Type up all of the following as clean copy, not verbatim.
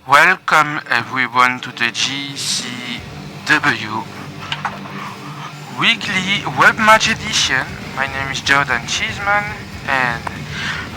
Welcome everyone to the GCW Weekly Webmatch Edition. My name is Jordan Cheeseman and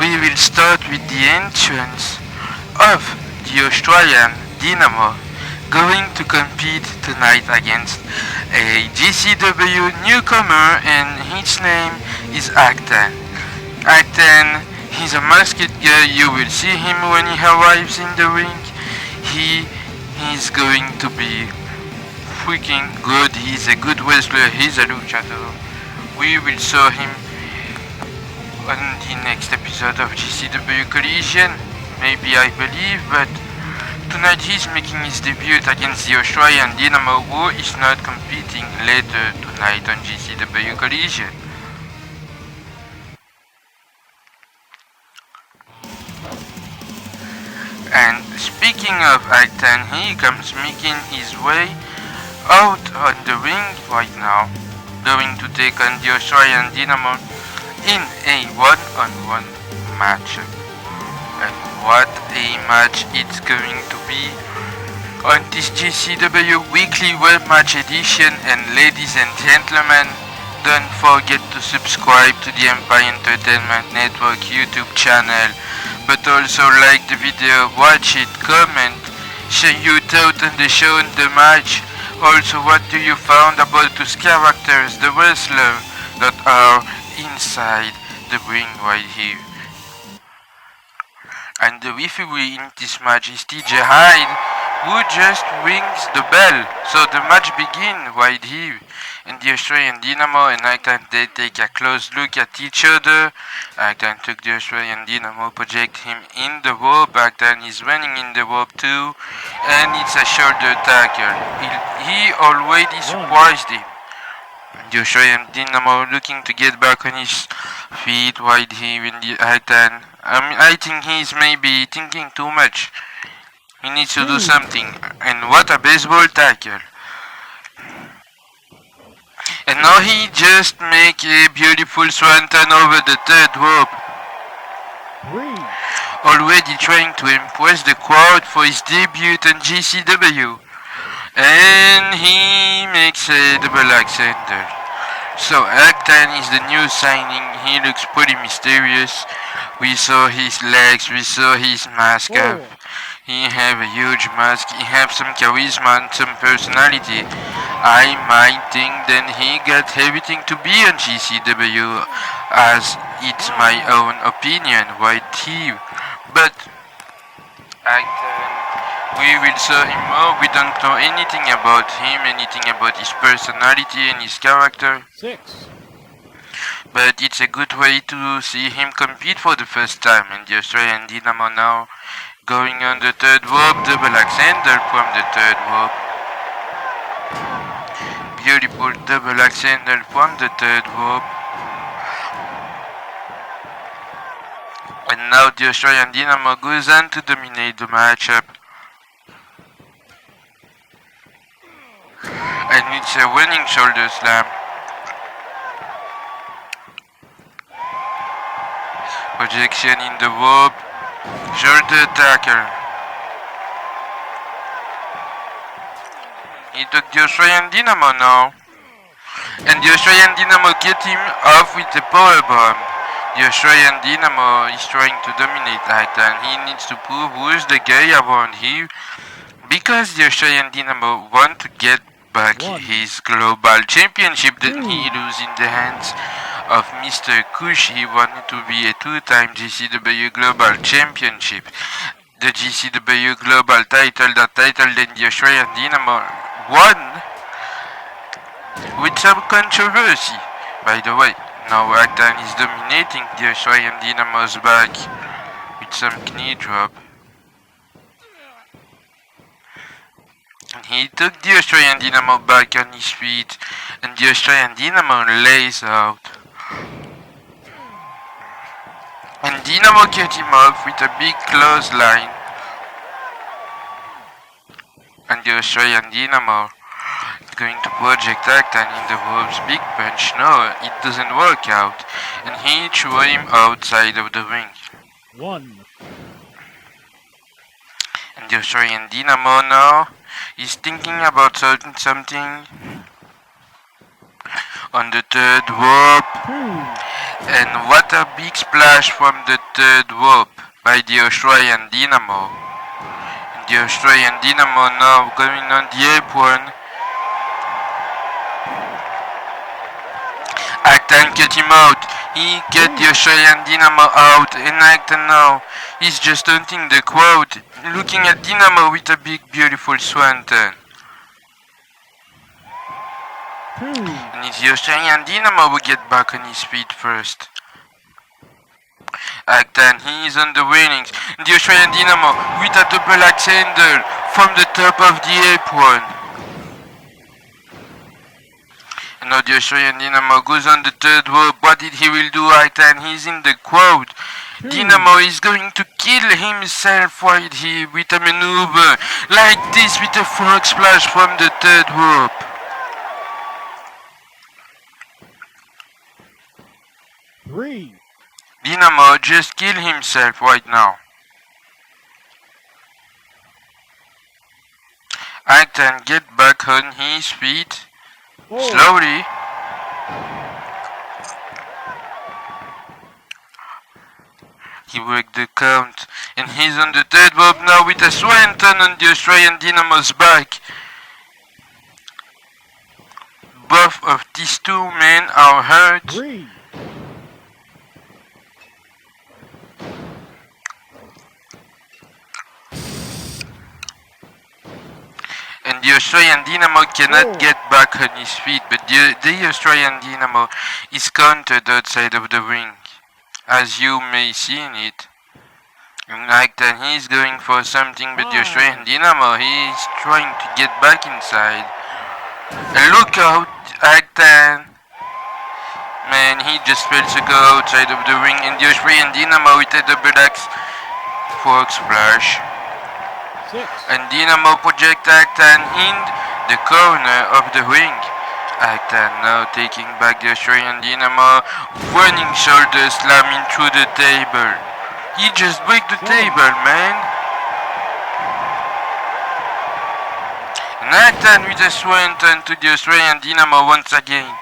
we will start with the entrance of the Australian Dynamo going to compete tonight against a GCW newcomer and his name is Aktan. Aktan, he's a masked guy. You will see him when he arrives in the ring. He is going to be freaking good. He's a good wrestler. He's a luchador. We will saw him on the next episode of GCW Collision. Maybe I believe, but tonight he's making his debut against the Australian Dynamo, who is not competing later tonight on GCW Collision. And speaking of Aktan, he comes making his way out on the ring right now, going to take on the Australian Dynamo in a one-on-one match. And what a match it's going to be on this GCW Weekly Web Match Edition. And ladies and gentlemen, don't forget to subscribe to the Mpire Entertainment Network YouTube channel, but also like the video, watch it, comment, share your thoughts on the show and the match. Also, what do you found about those characters, the wrestlers that are inside the ring right here? And the referee in this match is TJ Hyde, who just rings the bell. So the match begins right here. And the Australian Dynamo and Aktan, they take a close look at each other. Aktan took the Australian Dynamo, project him in the rope. Aktan is running in the rope too. And it's a shoulder tackle. He already surprised him. The Australian Dynamo looking to get back on his feet right here in the Aktan. I think he's maybe thinking too much. He needs to do something. And what a baseball tackle. And now he just make a beautiful swanton over the third rope. Already trying to impress the crowd for his debut on GCW. And he makes a double accenter. So Aktan is the new signing. He looks pretty mysterious. We saw his legs, we saw his mask up. He have a huge mask, he have some charisma and some personality. I might think then he got everything to be on GCW, as it's my own opinion right here. But Aktan, we will show him more. We don't know anything about him, anything about his personality and his character. 6. But it's a good way to see him compete for the first time in the Australian Dynamo now. Going on the third rope, double accenter from the third rope. Beautiful double accenter from the third rope. And now the Australian Dynamo goes on to dominate the matchup. And it's a winning shoulder slam. Projection in the rope. Shoulder tackle. He took the Australian Dynamo now. And the Australian Dynamo get him off with a powerbomb. The Australian Dynamo is trying to dominate Aktan. He needs to prove who's the guy around here. Because the Australian Dynamo want to get back his global championship that he lose in the hands of Mr. Kush. He wanted to be a two-time GCW Global Championship. The GCW Global title, that title then the Australian Dynamo won with some controversy. By the way, now Aktan is dominating the Australian Dynamo's back with some knee drop. And he took the Australian Dynamo back on his feet, and the Australian Dynamo lays out. And Dynamo cut him off with a big clothesline. And the Australian Dynamo is going to project Aktan in the ropes. Big punch. No, it doesn't work out. And he threw him outside of the ring. 1. And the Australian Dynamo now is thinking about something on the third rope. And what a big splash from the third rope by the Australian Dynamo. And the Australian Dynamo now going on the apron. Aktan cut him out. He cut the Australian Dynamo out, and Aktan now is just taunting the crowd, looking at Dynamo with a big beautiful swanton. And it's the Australian Dynamo who get back on his feet first. Aktan, he is on the railings. The Australian Dynamo with a double axe handle from the top of the apron. And now the Australian Dynamo goes on the third rope. What did he will do? Aktan, he's in the crowd. Dynamo is going to kill himself while he with a maneuver like this with a frog splash from the third rope. Dynamo just killed himself right now. Aktan get back on his feet slowly. He worked the count, and he's on the third rope now with a swanton on the Australian Dynamo's back. Both of these two men are hurt. And the Australian Dynamo cannot get back on his feet, but the Australian Dynamo is countered outside of the ring, as you may see in it. And Aktan, he is going for something, but the Australian Dynamo, he is trying to get back inside. And look out, Aktan! Man, he just failed to go outside of the ring, and the Australian Dynamo with a double axe frog splash. And Dynamo project Aktan in the corner of the ring. Aktan now taking back the Australian Dynamo, running shoulder slamming through the table. He just break the table, man. And Aktan with a swanton to the Australian Dynamo once again.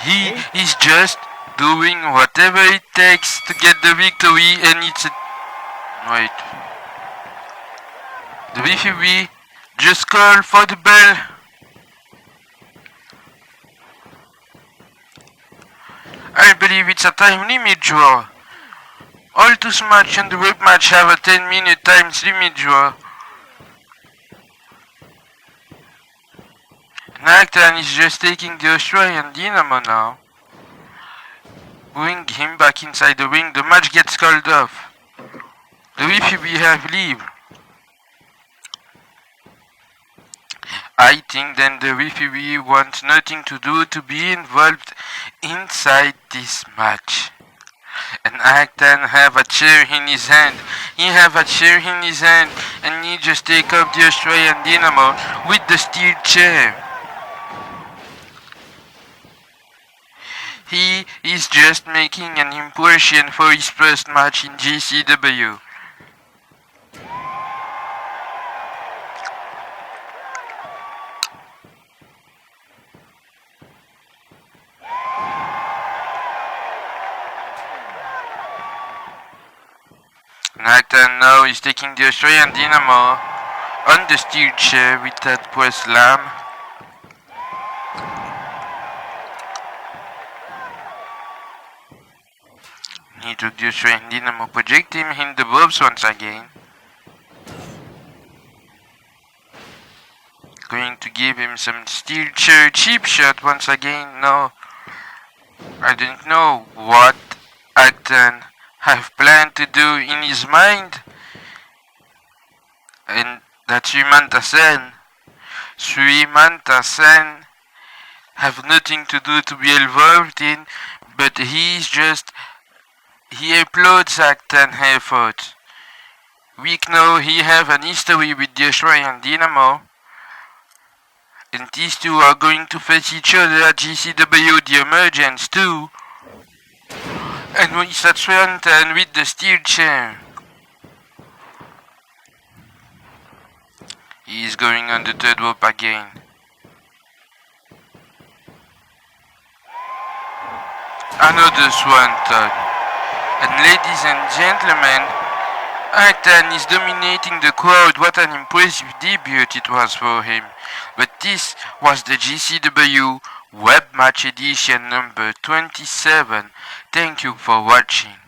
He is just doing whatever it takes to get the victory, and it's a... Wait. The referee just called for the bell. I believe it's a time limit draw. All this match and the web match have a 10-minute time limit draw. And Aktan is just taking the Australian Dynamo now. Bring him back inside the ring. The match gets called off. The referee have leave. I think then the referee wants nothing to do to be involved inside this match. And Aktan have a chair in his hand. He have a chair in his hand, and he just take up the Australian Dynamo with the steel chair. He is just making an impression for his first match in GCW. Aktan now is taking the Australian Dynamo on the steel chair with that press slam. He took the Australian Dynamo, project him in the ropes once again. Going to give him some steel chair cheap shot once again. No, I don't know what Aktan have planned to do in his mind, and that Srimanta Sen have nothing to do to be involved in, but he applauds Aktan's effort. We know he have an history with the Australian Dynamo, and these two are going to face each other at GCW The Emergence too. And with that swanton with the steel chair. He is going on the third rope again. Another swanton. And ladies and gentlemen, Aktan is dominating the crowd. What an impressive debut it was for him. But this was the GCW Webmatch edition number 27. Thank you for watching.